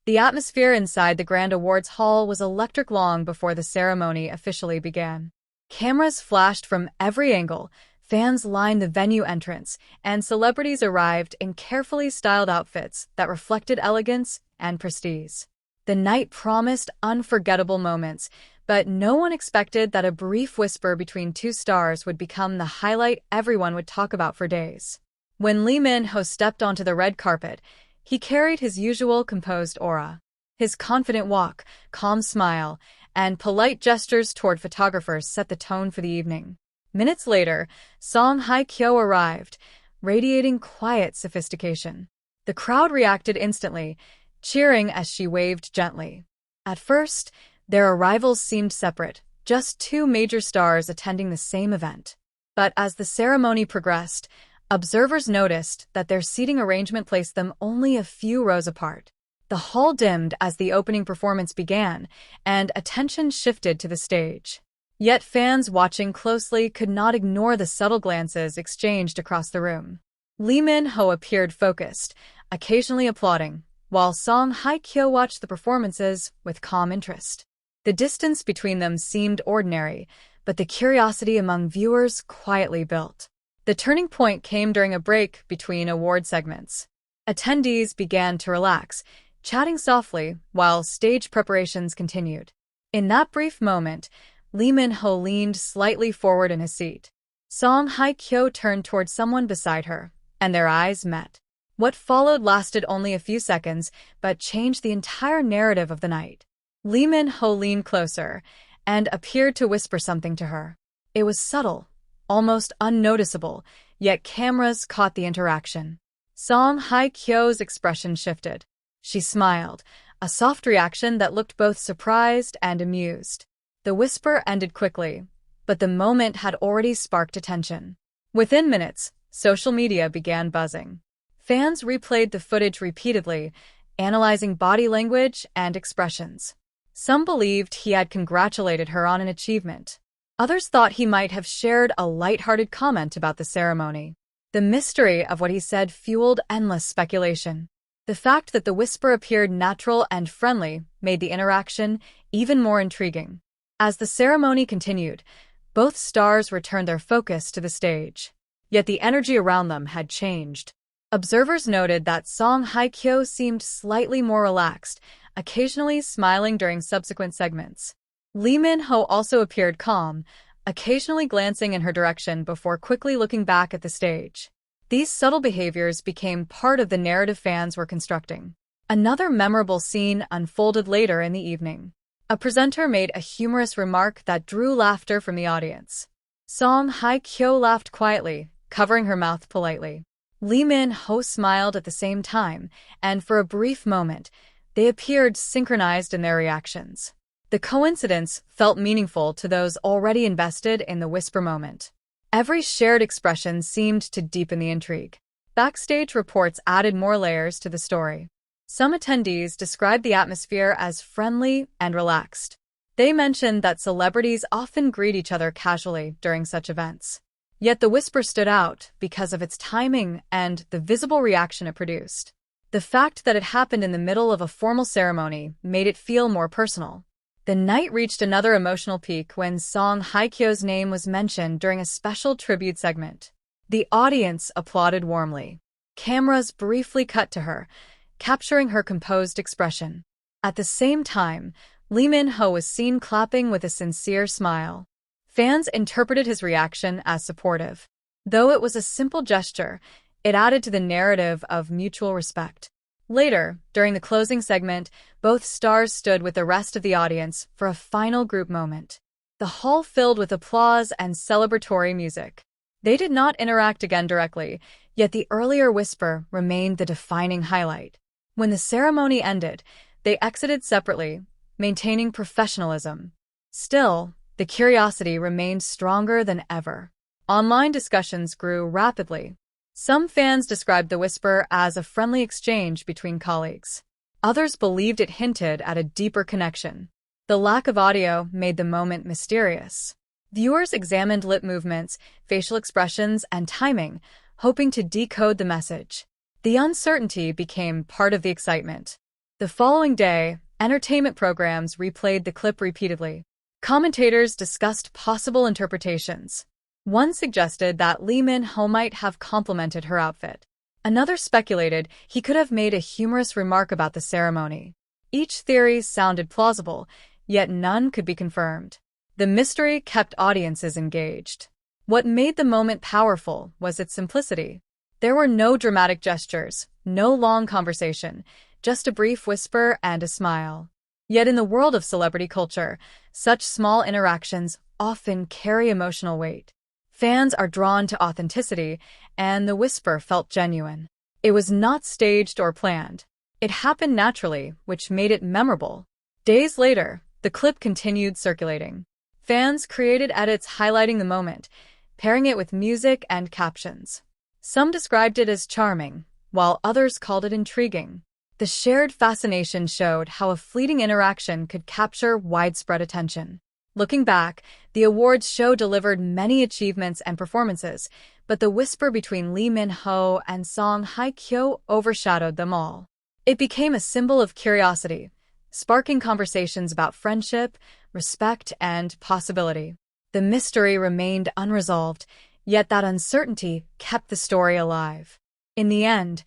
The atmosphere inside the Grand Awards Hall was electric long before the ceremony officially began. Cameras flashed from every angle, fans lined the venue entrance, and celebrities arrived in carefully styled outfits that reflected elegance and prestige. The night promised unforgettable moments, but no one expected that a brief whisper between two stars would become the highlight everyone would talk about for days. When Lee Min-ho stepped onto the red carpet, he carried his usual composed aura. His confident walk, calm smile, and polite gestures toward photographers set the tone for the evening. Minutes later, Song Hye Kyo arrived, radiating quiet sophistication. The crowd reacted instantly, cheering as she waved gently. At first, their arrivals seemed separate, just two major stars attending the same event. But as the ceremony progressed, observers noticed that their seating arrangement placed them only a few rows apart. The hall dimmed as the opening performance began, and attention shifted to the stage. Yet fans watching closely could not ignore the subtle glances exchanged across the room. Lee Min-ho appeared focused, occasionally applauding, while Song Hye Kyo watched the performances with calm interest. The distance between them seemed ordinary, but the curiosity among viewers quietly built. The turning point came during a break between award segments. Attendees began to relax, chatting softly while stage preparations continued. In that brief moment, Lee Min-ho leaned slightly forward in his seat. Song Hye Kyo turned toward someone beside her, and their eyes met. What followed lasted only a few seconds, but changed the entire narrative of the night. Lee Min-ho leaned closer and appeared to whisper something to her. It was subtle, almost unnoticeable, yet cameras caught the interaction. Song Hye Kyo's expression shifted. She smiled, a soft reaction that looked both surprised and amused. The whisper ended quickly, but the moment had already sparked attention. Within minutes, social media began buzzing. Fans replayed the footage repeatedly, analyzing body language and expressions. Some believed he had congratulated her on an achievement. Others thought he might have shared a light-hearted comment about the ceremony. The mystery of what he said fueled endless speculation. The fact that the whisper appeared natural and friendly made the interaction even more intriguing. As the ceremony continued, both stars returned their focus to the stage. Yet the energy around them had changed. Observers noted that Song Hye Kyo seemed slightly more relaxed, occasionally smiling during subsequent segments. Lee Min-ho also appeared calm, occasionally glancing in her direction before quickly looking back at the stage. These subtle behaviors became part of the narrative fans were constructing. Another memorable scene unfolded later in the evening. A presenter made a humorous remark that drew laughter from the audience. Song Hye Kyo laughed quietly, covering her mouth politely. Lee Min-ho smiled at the same time, and for a brief moment, they appeared synchronized in their reactions. The coincidence felt meaningful to those already invested in the whisper moment. Every shared expression seemed to deepen the intrigue. Backstage reports added more layers to the story. Some attendees described the atmosphere as friendly and relaxed. They mentioned that celebrities often greet each other casually during such events. Yet the whisper stood out because of its timing and the visible reaction it produced. The fact that it happened in the middle of a formal ceremony made it feel more personal. The night reached another emotional peak when Song Hye Kyo's name was mentioned during a special tribute segment. The audience applauded warmly. Cameras briefly cut to her, capturing her composed expression. At the same time, Lee Min-ho was seen clapping with a sincere smile. Fans interpreted his reaction as supportive. Though it was a simple gesture, it added to the narrative of mutual respect. Later, during the closing segment, both stars stood with the rest of the audience for a final group moment. The hall filled with applause and celebratory music. They did not interact again directly, yet the earlier whisper remained the defining highlight. When the ceremony ended, they exited separately, maintaining professionalism. Still, the curiosity remained stronger than ever. Online discussions grew rapidly. Some fans described the whisper as a friendly exchange between colleagues. Others believed it hinted at a deeper connection. The lack of audio made the moment mysterious. Viewers examined lip movements, facial expressions, and timing, hoping to decode the message. The uncertainty became part of the excitement. The following day, entertainment programs replayed the clip repeatedly. Commentators discussed possible interpretations. One suggested that Lee Min-ho might have complimented her outfit. Another speculated he could have made a humorous remark about the ceremony. Each theory sounded plausible, yet none could be confirmed. The mystery kept audiences engaged. What made the moment powerful was its simplicity. There were no dramatic gestures, no long conversation, just a brief whisper and a smile. Yet in the world of celebrity culture, such small interactions often carry emotional weight. Fans are drawn to authenticity, and the whisper felt genuine. It was not staged or planned. It happened naturally, which made it memorable. Days later, the clip continued circulating. Fans created edits highlighting the moment, pairing it with music and captions. Some described it as charming, while others called it intriguing. The shared fascination showed how a fleeting interaction could capture widespread attention. Looking back, the awards show delivered many achievements and performances, but the whisper between Lee Min-ho and Song Hye Kyo overshadowed them all. It became a symbol of curiosity, sparking conversations about friendship, respect, and possibility. The mystery remained unresolved, yet that uncertainty kept the story alive. In the end,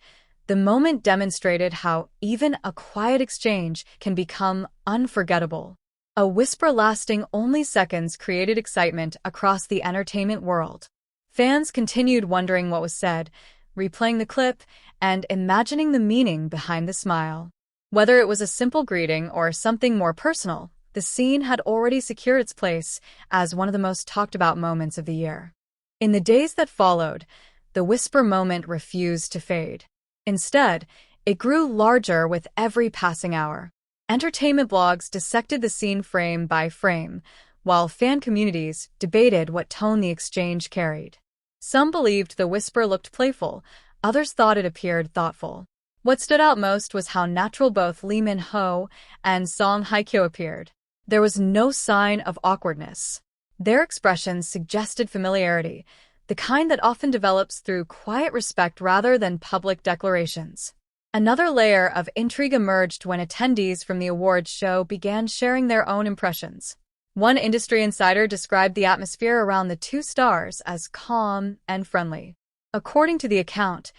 the moment demonstrated how even a quiet exchange can become unforgettable. A whisper lasting only seconds created excitement across the entertainment world. Fans continued wondering what was said, replaying the clip, and imagining the meaning behind the smile. Whether it was a simple greeting or something more personal, the scene had already secured its place as one of the most talked about moments of the year. In the days that followed, the whisper moment refused to fade. Instead, it grew larger with every passing hour. Entertainment blogs dissected the scene frame by frame, while fan communities debated what tone the exchange carried. Some believed the whisper looked playful, others thought it appeared thoughtful. What stood out most was how natural both Lee Min-ho and Song Hye Kyo appeared. There was no sign of awkwardness. Their expressions suggested familiarity, the kind that often develops through quiet respect rather than public declarations. Another layer of intrigue emerged when attendees from the awards show began sharing their own impressions. One industry insider described the atmosphere around the two stars as calm and friendly. According to the account,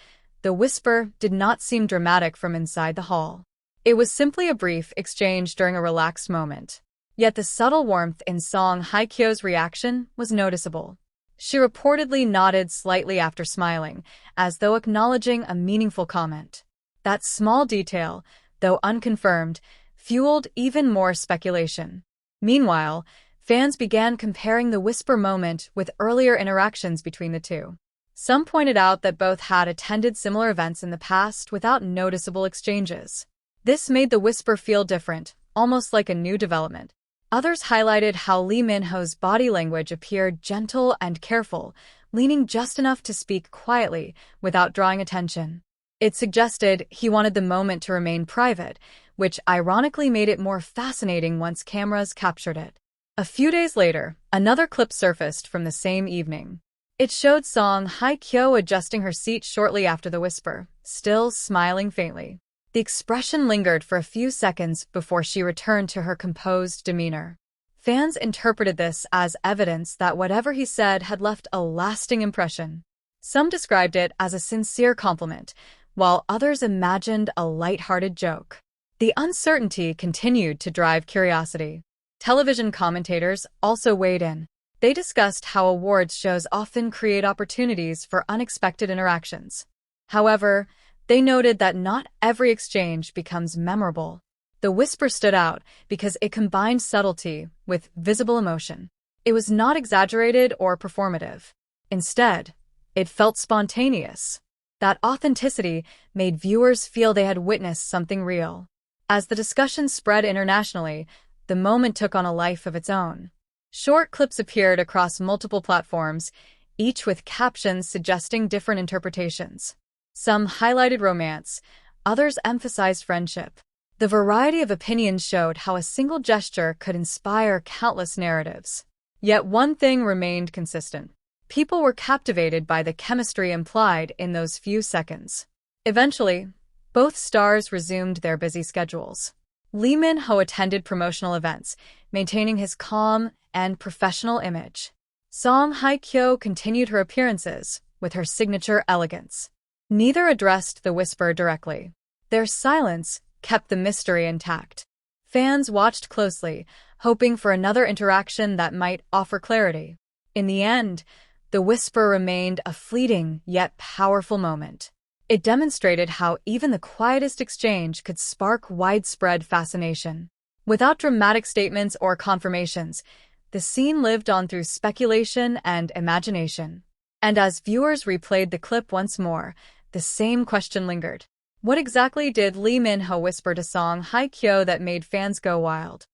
the whisper did not seem dramatic from inside the hall. It was simply a brief exchange during a relaxed moment. Yet the subtle warmth in Song Hye Kyo's reaction was noticeable. She reportedly nodded slightly after smiling, as though acknowledging a meaningful comment. That small detail, though unconfirmed, fueled even more speculation. Meanwhile, fans began comparing the whisper moment with earlier interactions between the two. Some pointed out that both had attended similar events in the past without noticeable exchanges. This made the whisper feel different, almost like a new development. Others highlighted how Lee Min-ho's body language appeared gentle and careful, leaning just enough to speak quietly without drawing attention. It suggested he wanted the moment to remain private, which ironically made it more fascinating once cameras captured it. A few days later, another clip surfaced from the same evening. It showed Song Hye Kyo adjusting her seat shortly after the whisper, still smiling faintly. The expression lingered for a few seconds before she returned to her composed demeanor. Fans interpreted this as evidence that whatever he said had left a lasting impression. Some described it as a sincere compliment, while others imagined a light-hearted joke. The uncertainty continued to drive curiosity. Television commentators also weighed in. They discussed how awards shows often create opportunities for unexpected interactions. However, they noted that not every exchange becomes memorable. The whisper stood out because it combined subtlety with visible emotion. It was not exaggerated or performative. Instead, it felt spontaneous. That authenticity made viewers feel they had witnessed something real. As the discussion spread internationally, the moment took on a life of its own. Short clips appeared across multiple platforms, each with captions suggesting different interpretations. Some highlighted romance, others emphasized friendship. The variety of opinions showed how a single gesture could inspire countless narratives. Yet one thing remained consistent. People were captivated by the chemistry implied in those few seconds. Eventually, Both stars resumed their busy schedules. Lee Min-ho attended promotional events, maintaining his calm and professional image. Song Hye Kyo continued her appearances with her signature elegance. Neither addressed the whisper directly. Their silence kept the mystery intact. Fans watched closely, hoping for another interaction that might offer clarity. In the end, the whisper remained a fleeting yet powerful moment. It demonstrated how even the quietest exchange could spark widespread fascination. Without dramatic statements or confirmations, the scene lived on through speculation and imagination. And as viewers replayed the clip once more, the same question lingered. What exactly did Lee Min-ho whisper to Song Hye Kyo that made fans go wild?